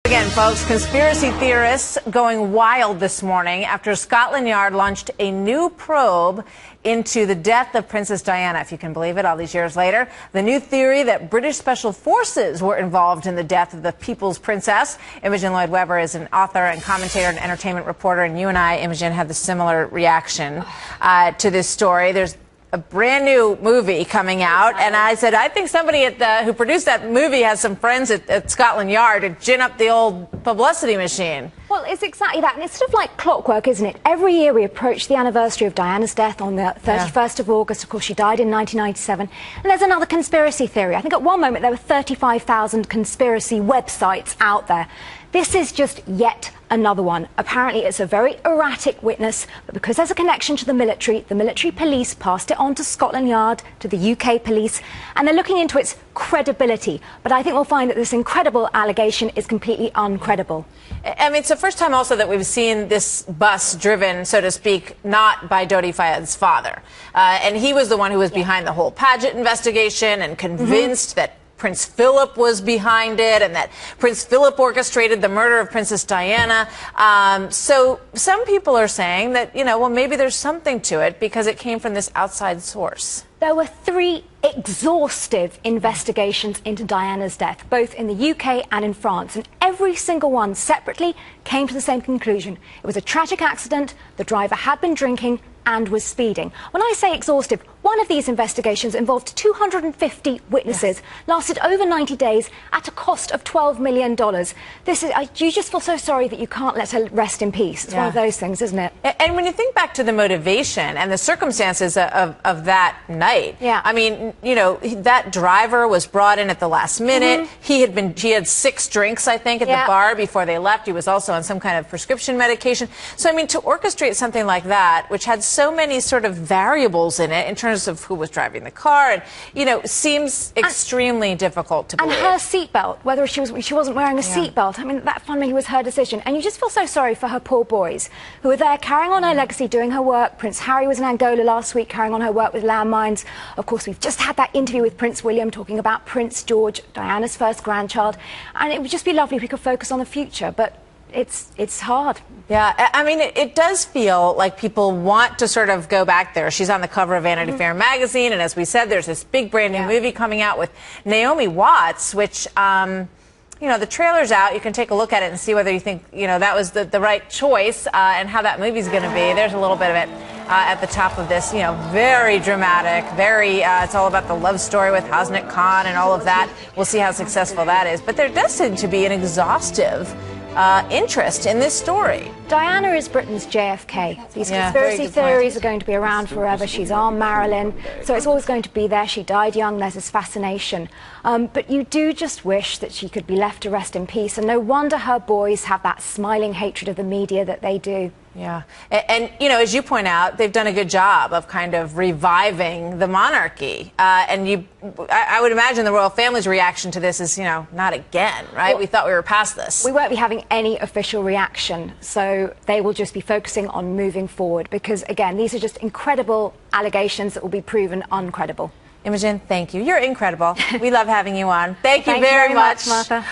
Again, folks, conspiracy theorists going wild this morning after Scotland Yard launched a new probe into the death of Princess Diana, if you can believe it, all these years later. The new theory that British special forces were involved in the death of the People's Princess. Imogen Lloyd-Webber is an author and commentator and entertainment reporter, and you and I, Imogen, have the similar reaction to this story. There's a brand new movie coming out, and I said, I think somebody who produced that movie has some friends at Scotland Yard to gin up the old publicity machine. Well, it's exactly that, and it's sort of like clockwork, isn't it? Every year we approach the anniversary of Diana's death on the 31st of August. Of course, she died in 1997. And there's another conspiracy theory. I think at one moment there were 35,000 conspiracy websites out there. This is just yet another one. Apparently it's a very erratic witness, but because there's a connection to the military police passed it on to Scotland Yard, to the UK police, and they're looking into its credibility. But I think we'll find that this incredible allegation is completely uncredible. I mean, it's the first time also that we've seen this bus driven, so to speak, not by Dodi Fayed's father. And he was the one who was behind the whole Paget investigation and convinced that Prince Philip was behind it and that Prince Philip orchestrated the murder of Princess Diana. So some people are saying that, well, maybe there's something to it because it came from this outside source. There were 3 exhaustive investigations into Diana's death, both in the UK and in France, and every single one separately came to the same conclusion. It was a tragic accident, the driver had been drinking and was speeding. When I say exhaustive, one of these investigations involved 250 witnesses, lasted over 90 days at a cost of $12 million. You just feel so sorry that you can't let her rest in peace. It's one of those things, isn't it? And when you think back to the motivation and the circumstances of that night, I mean, that driver was brought in at the last minute. He had 6 drinks, I think, at the bar before they left. He was also on some kind of prescription medication. So, I mean, to orchestrate something like that, which had so many sort of variables in it in terms of who was driving the car, and seems extremely difficult to believe. And her seatbelt, whether she wasn't wearing a seatbelt, I mean, that fundamentally was her decision. And you just feel so sorry for her poor boys who were there carrying on her legacy, doing her work. Prince Harry was in Angola last week carrying on her work with landmines. Of course, we've just had that interview with Prince William talking about Prince George, Diana's first grandchild, and it would just be lovely if we could focus on the future, but it's hard. Yeah, I mean, it does feel like people want to sort of go back there. She's on the cover of Vanity Fair magazine, and as we said, there's this big brand new movie coming out with Naomi Watts, which, the trailer's out. You can take a look at it and see whether you think, that was the right choice and how that movie's going to be. There's a little bit of it at the top of this, very dramatic, it's all about the love story with Hasnat Khan and all of that. We'll see how successful that is. But there does seem to be an exhaustive interest in this story. Diana is Britain's JFK. These conspiracy theories are going to be around forever. She's our Marilyn, so it's always going to be there. She died young, there's this fascination. But you do just wish that she could be left to rest in peace, and no wonder her boys have that smiling hatred of the media that they do. Yeah. And as you point out, they've done a good job of kind of reviving the monarchy. And I would imagine the royal family's reaction to this is, not again, right? Well, we thought we were past this. We won't be having any official reaction, so they will just be focusing on moving forward because, again, these are just incredible allegations that will be proven uncredible. Imogen, thank you. You're incredible. We love having you on. Thank you very much, Martha.